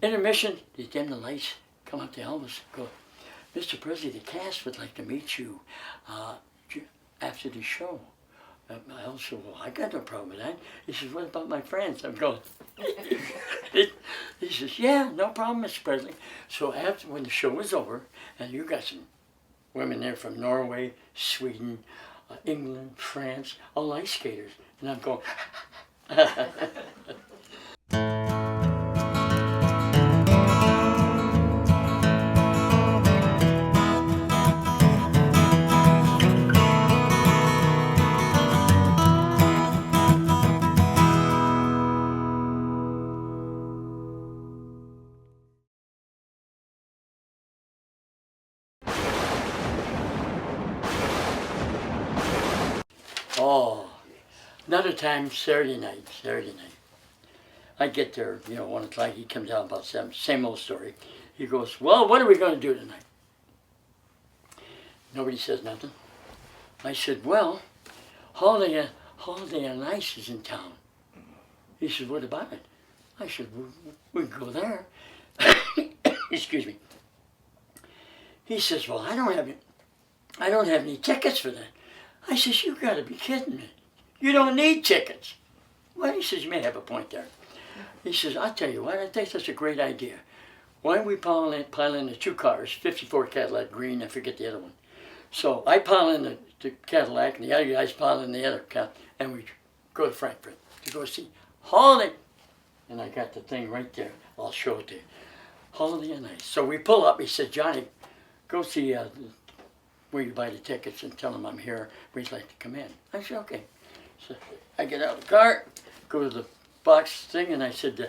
Intermission, they dim the lights, come up to Elvis, go, Mr. Presley, the cast would like to meet you after the show. Elvis said, well, I got no problem with that. He says, what about my friends? I'm going, he says, yeah, no problem, Mr. Presley. So after, when the show was over, and you got some women there from Norway, Sweden, England, France, all ice skaters. And I'm going, oh, another time, Saturday night. I get there, 1 o'clock, he comes out about 7, same old story. He goes, well, what are we going to do tonight? Nobody says nothing. I said, well, Holiday on Ice is in town. He said, what about it? I said, we can go there. Excuse me. He says, well, I don't have any tickets for that. I says, you got to be kidding me. You don't need tickets. Well, he says, you may have a point there. He says, I'll tell you what, I think that's a great idea. Why don't we pile in the 2 cars, 54 Cadillac green, I forget the other one. So I pile in the Cadillac, and the other guys pile in the other Cadillac, and we go to Frankfurt to go see Holiday. And I got the thing right there. I'll show it to you. Holiday on Ice. So we pull up. He said, Johnny, go see where you buy the tickets and tell them I'm here. We'd like to come in. I said, okay. So I get out of the car, go to the box thing, and I said,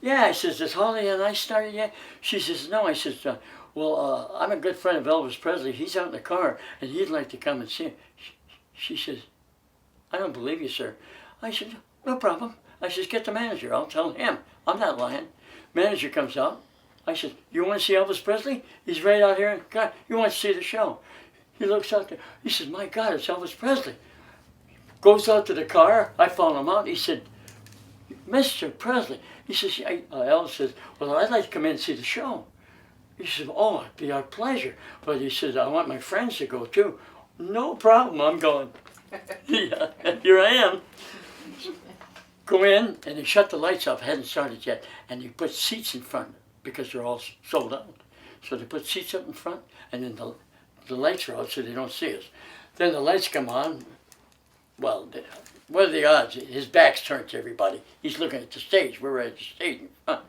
yeah, I says, does Holiday on Ice started yet? She says, no. I says, well, I'm a good friend of Elvis Presley. He's out in the car, and he'd like to come and see him. She says, I don't believe you, sir. I said, no problem. I says, get the manager. I'll tell him. I'm not lying. Manager comes out. I said, you want to see Elvis Presley? He's right out here. God, you want to see the show? He looks out there. He says, my God, it's Elvis Presley. Goes out to the car. I follow him out. He said, Mr. Presley. He says, Elvis says, well, I'd like to come in and see the show. He said, oh, it'd be our pleasure. But he said, I want my friends to go too. No problem. I'm going. Yeah, here I am. Go in, and they shut the lights off. Hadn't started yet. And they put seats in front because they're all sold out. So they put seats up in front, and then the lights are out so they don't see us. Then the lights come on. Well, what are the odds? His back's turned to everybody. He's looking at the stage. We're at the stage in front.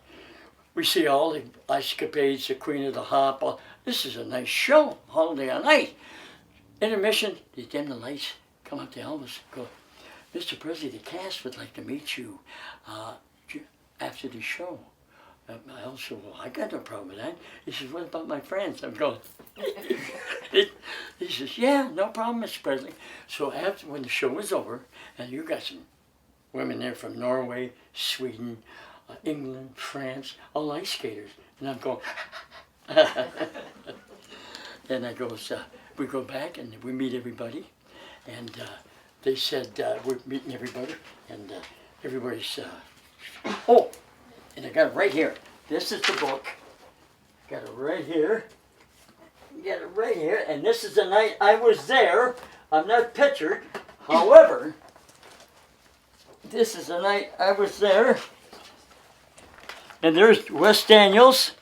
We see all the ice capades, the Queen of the Hop. This is a nice show, Holiday on Ice. Intermission, they dim the lights, come up to Elvis, go, Mr. Presley, the cast would like to meet you after the show. Elvis said, well, I got no problem with that. He says, what about my friends? I'm going, he says, yeah, no problem, Mr. Presley. So after, when the show was over, and you got some women there from Norway, Sweden, England, France, all ice skaters. And I'm going, and I goes, we go back and we meet everybody. And they said, we're meeting everybody. And everybody's, oh, and I got it right here. This is the book. Got it right here. Got it right here. And this is the night I was there. I'm not pictured. However, this is the night I was there. And there's Wes Daniels.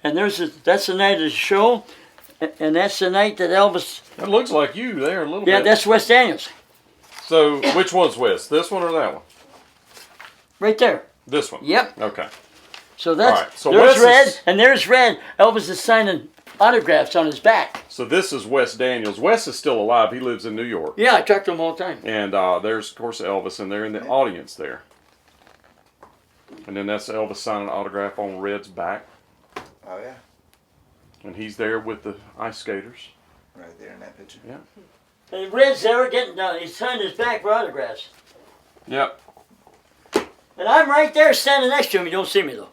And that's the night of the show. And that's the night that Elvis... It looks like you there a little bit. Yeah, that's Wes Daniels. So, which one's Wes? This one or that one? Right there. This one? Yep. Okay. So that's... Right. So there's Red, and there's Red. Elvis is signing autographs on his back. So this is Wes Daniels. Wes is still alive. He lives in New York. Yeah, I talk to him all the time. And there's, of course, Elvis, and they're in the audience there. And then that's Elvis signing an autograph on Red's back. Oh, yeah. And he's there with the ice skaters. Right there in that picture. Yeah. And Red's there getting down. He's signing his back for autographs. Yep. And I'm right there standing next to him. You don't see me, though.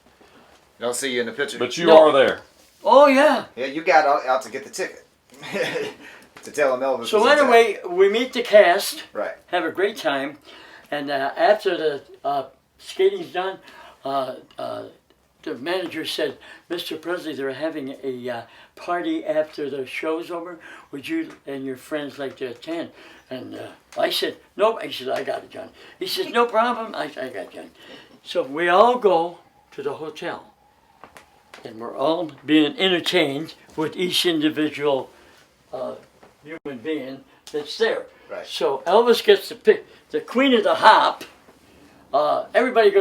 Don't see you in the picture. But you are there. Oh, yeah. Yeah, you got out to get the ticket. To tell him Elvis So was in anyway, we meet the cast. Right. Have a great time. And after the skating's done, the manager said, Mr. Presley, they're having a party after the show's over. Would you and your friends like to attend? And I said, nope. He said, I got it, John. He says, no problem. I got it, John. So we all go to the hotel. And we're all being entertained with each individual human being that's there. Right. So Elvis gets to pick the Queen of the Hop. Everybody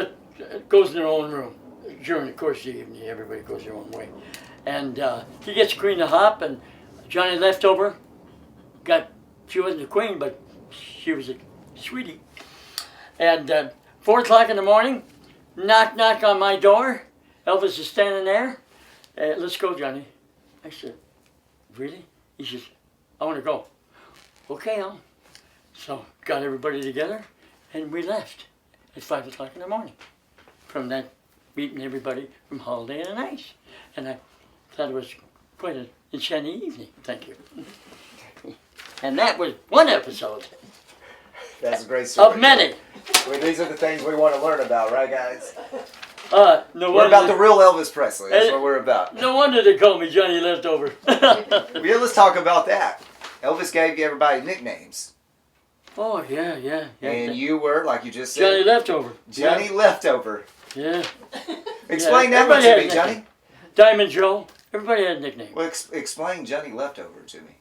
goes in their own room. During the course of the evening, everybody goes their own way. And he gets Queen of the Hop, and Johnny Leftover she wasn't the queen, but she was a sweetie. And 4 o'clock in the morning, knock, knock on my door. Elvis is standing there. Let's go, Johnny. I said, really? He says, I want to go. Okay, So got everybody together, and we left at 5 o'clock in the morning from that meeting everybody from Holiday Inn Ice. And I thought it was quite an enchanting evening. Thank you. And that was one episode. That's a great story. Of many. Well, these are the things we want to learn about, right, guys? No We're about the real Elvis Presley. That's what we're about. No wonder they call me Johnny Leftover. Yeah, let's talk about that. Elvis gave everybody nicknames. Oh, yeah. And you were, like you just said, Johnny Leftover. Johnny Leftover. Yeah. Explain Yeah, that one to everybody me, had a Johnny. nickname. Diamond Joe. Everybody had a nickname. Well, explain Johnny Leftover to me.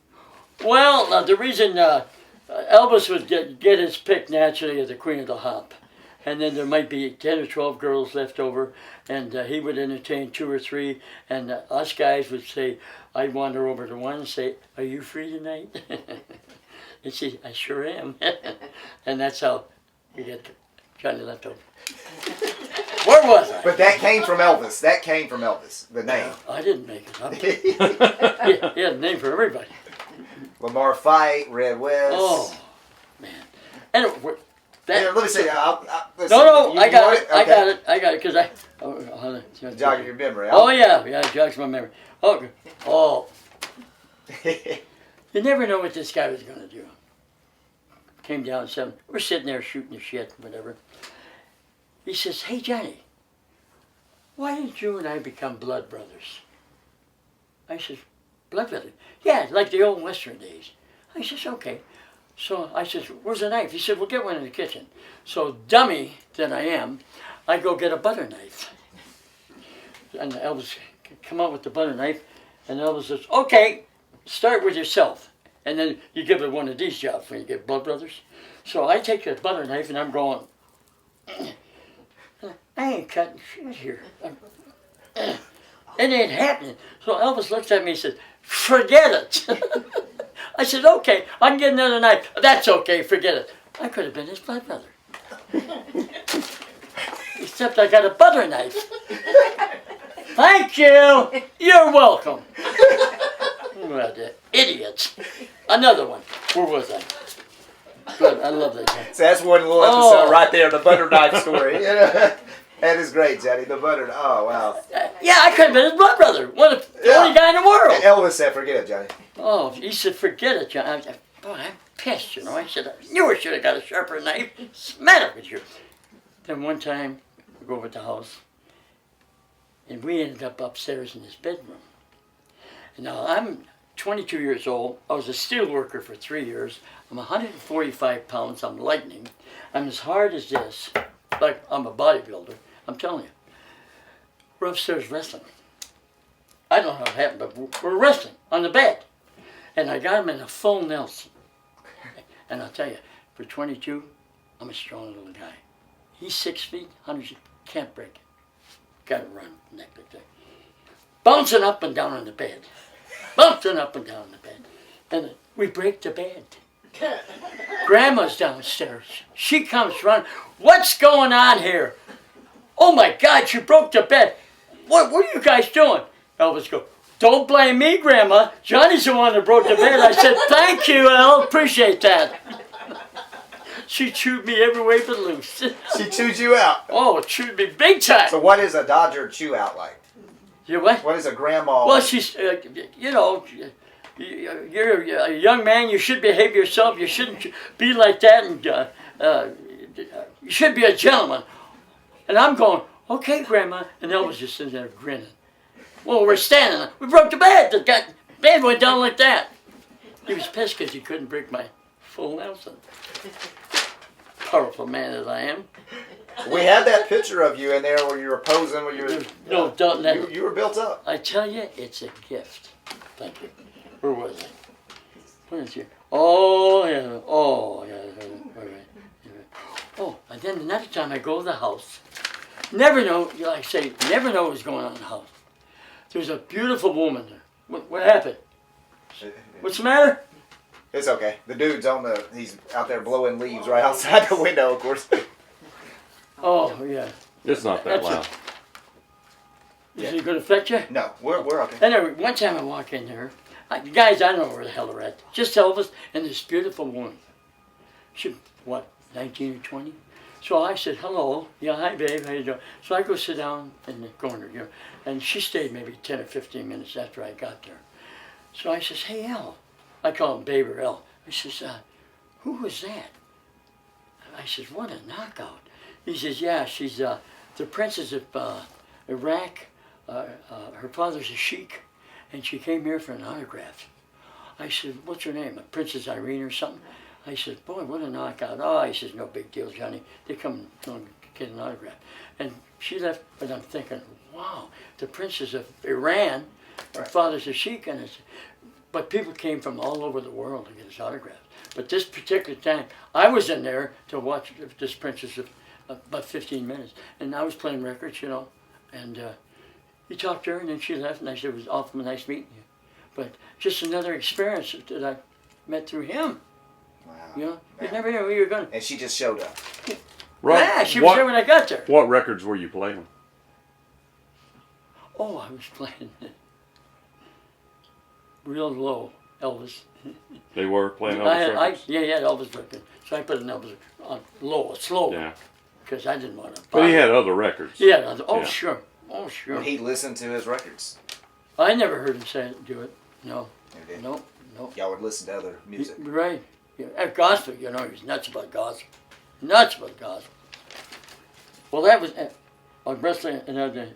Well, the reason Elvis would get his pick naturally as the Queen of the Hop. And then there might be 10 or 12 girls left over, and he would entertain 2 or 3, and us guys would say, I'd wander over to one and say, are you free tonight? And she, I sure am. And that's how you get Johnny Leftover. Where was I? But that came from Elvis. That came from Elvis, the name. I didn't make it up. He had a name for everybody. Lamar Fight, Red West. Oh, man. And Here, let me see. No, I got it. Okay. I got it, because I... Jogging your memory. Oh, yeah, it jogs my memory. Oh. You never know what this guy was going to do. Came down at 7. We're sitting there shooting the shit, whatever. He says, hey, Johnny, why didn't you and I become blood brothers? I says, blood brothers? Yeah, like the old Western days. I says, okay. So I says, where's the knife? He said, we'll get one in the kitchen. So dummy that I am, I go get a butter knife. And Elvis come out with the butter knife, and Elvis says, okay, start with yourself. And then you give it one of these jobs when you get blood brothers. So I take the butter knife and I'm going, I ain't cutting shit here. It ain't happening. So Elvis looks at me and says, forget it. I said, okay, I can get another knife. That's okay, forget it. I could have been his blood brother. Except I got a butter knife. Thank you. You're welcome. What the idiots. Another one. Where was I? Good, I love that guy. So that's one little episode right there, the butter knife story. That is great, Johnny. The butter. Oh, wow. Yeah, I could have been his blood brother. The only guy in the world. Elvis said, forget it, Johnny. Oh, he said, forget it, John. Boy, I'm pissed, you know. I said, I knew I should have got a sharper knife. What's the matter with you? Then one time, we go over to the house, and we ended up upstairs in his bedroom. And now, I'm 22 years old. I was a steel worker for 3 years. I'm 145 pounds. I'm lightning. I'm as hard as this. Like, I'm a bodybuilder. I'm telling you. We're upstairs wrestling. I don't know how it happened, but we're wrestling on the bed. And I got him in a full Nelson. And I'll tell you, for 22, I'm a strong little guy. He's 6 feet, 100, can't break it. Gotta run, neck to neck. Bouncing up and down on the bed. Bouncing up and down on the bed. And we break the bed. Grandma's downstairs. She comes running. What's going on here? Oh my God, you broke the bed. What are you guys doing? Elvis goes, don't blame me, Grandma. Johnny's the one that broke the bed. I said, thank you, El. Appreciate that. She chewed me every way but loose. She chewed you out. Oh, it chewed me big time. So what is a Dodger chew out like? You what? What is a grandma? Well, she's, you know, you're a young man. You should behave yourself. You shouldn't be like that. And you should be a gentleman. And I'm going, Okay, Grandma. And Elvis just sitting there grinning. Well, we're standing. We broke the bed. The bed went down like that. He was pissed because he couldn't break my full Nelson. Powerful man as I am. We had that picture of you in there where you were posing, where you were. No, don't. You were built up. I tell you, it's a gift. Thank you. Where was I? Where is you? Oh, yeah. Oh, yeah. All right. Oh, and then another time I go to the house. Never know, like I say, never know what's going on in the house. There's a beautiful woman there. What happened? What's the matter? It's okay. The dude's he's out there blowing leaves right outside the window, of course. Oh, yeah. It's not that That's loud. Is it going to affect you? No, we're okay. Anyway, one time I walk in there. Guys, I don't know where the hell they're at. Just Elvis and this beautiful woman. She, what, 19 or 20? So I said, hello. Yeah, hi, babe. How you doing? So I go sit down in the corner, you know, and she stayed maybe 10 or 15 minutes after I got there. So I says, hey, El. I call him Babe or El. I says, who was that? I says, what a knockout. He says, yeah, she's the princess of Iraq. Her father's a sheik, and she came here for an autograph. I said, what's her name? Princess Irene or something? I said, boy, what a knockout. Oh, he says, no big deal, Johnny. They come and get an autograph. And she left, but I'm thinking, wow, the princess of Iran, her father's a sheik, and but people came from all over the world to get his autograph. But this particular time, I was in there to watch this princess of about 15 minutes. And I was playing records, you know, and he talked to her, and then she left, and I said, it was awfully nice meeting you. But just another experience that I met through him. Wow. You know, you never knew where you were going. And she just showed up. Right. Yeah, she was there when I got there. What records were you playing? Oh, I was playing real low, Elvis. They were playing Elvis records? Yeah, Elvis record. So I put an Elvis on low, slow, Yeah. because I didn't want to. But he had other records. Yeah, Yeah. Sure. Oh, sure. He listened to his records. I never heard him do it. No. You did? No. Y'all would listen to other music. Right. Yeah. Gospel, you know, he's nuts about gospel. Nuts about gospel. Well, that was wrestling another.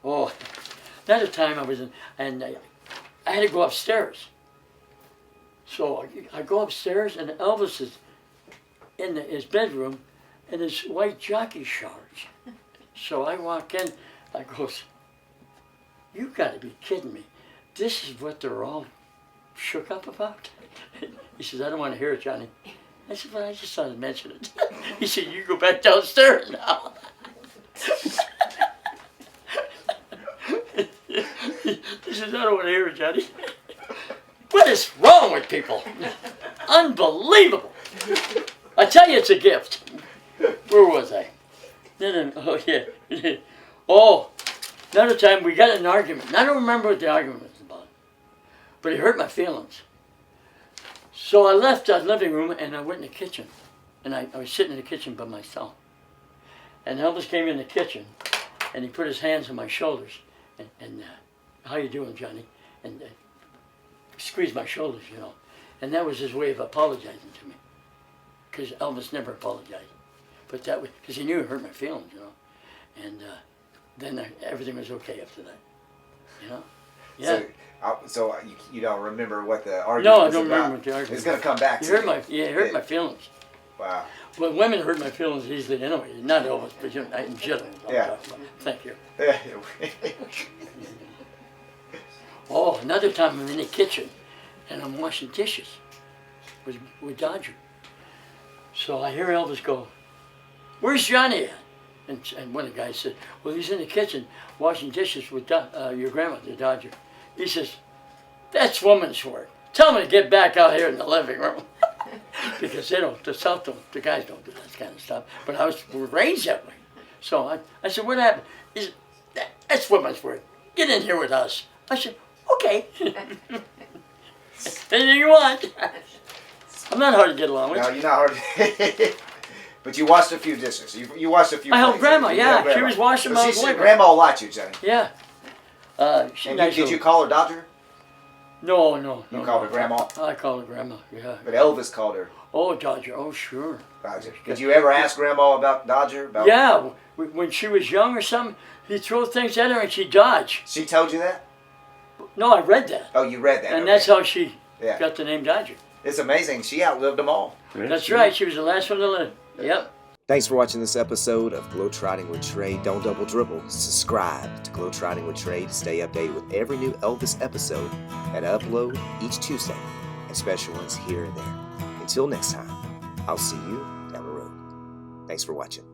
Another time I was in, and I had to go upstairs. So I go upstairs, and Elvis is in his bedroom in his white jockey shorts. So I walk in, I goes, you got to be kidding me. This is what they're all shook up about? He says, I don't want to hear it, Johnny. I said, well, I just thought I'd mention it. He said, you go back downstairs now. He says, I don't want to hear it, Johnny. What is wrong with people? Unbelievable. I tell you, it's a gift. Where was I? No. Oh, yeah. Oh, another time we got in an argument. I don't remember what the argument was about, but it hurt my feelings. So I left the living room and I went in the kitchen. And I was sitting in the kitchen by myself. And Elvis came in the kitchen and he put his hands on my shoulders. And how you doing, Johnny? And squeezed my shoulders, you know. And that was his way of apologizing to me. Because Elvis never apologized. But that was, because he knew it hurt my feelings, you know. And then everything was okay after that, you know. Yeah. So you don't remember what the argument was about? No, I don't remember what the argument was. It's going to come back to you. It hurt my feelings. Wow. Well, women hurt my feelings easily anyway. Not Elvis, but you know, in general. Yeah. Thank you. Yeah. Oh, another time I'm in the kitchen and I'm washing dishes with Dodger. So I hear Elvis go, where's Johnny at? And one of the guys said, well, he's in the kitchen washing dishes with your grandma, the Dodger. He says, that's woman's work. Tell him to get back out here in the living room. Because the guys don't do that kind of stuff. But I was raised that way. So I said, what happened? He said, that's woman's work. Get in here with us. I said, okay. Anything you want. I'm not hard to get along with. No, you're not hard. But you washed a few dishes. You washed a few. I helped plates. Grandma. Yeah, she was washing my So Grandma will watch you, Johnny. Yeah. Did you call her Dodger? No. You called her Grandma? I called her Grandma, yeah. But Elvis called her. Oh, Dodger. Oh, sure. Dodger. Did you ever ask Grandma about Dodger? About Yeah, when she was young or something, he'd throw things at her and she'd dodge. She told you that? No, I read that. Oh, you read that. And okay. that's how she Yeah. got the name Dodger. It's amazing. She outlived them all. Yeah, That's sure. right. She was the last one to live. Yep. Thanks for watching this episode of Globetrotting with Trey. Don't double dribble. Subscribe to Globetrotting with Trey to stay updated with every new Elvis episode that I upload each Tuesday and special ones here and there. Until next time, I'll see you down the road. Thanks for watching.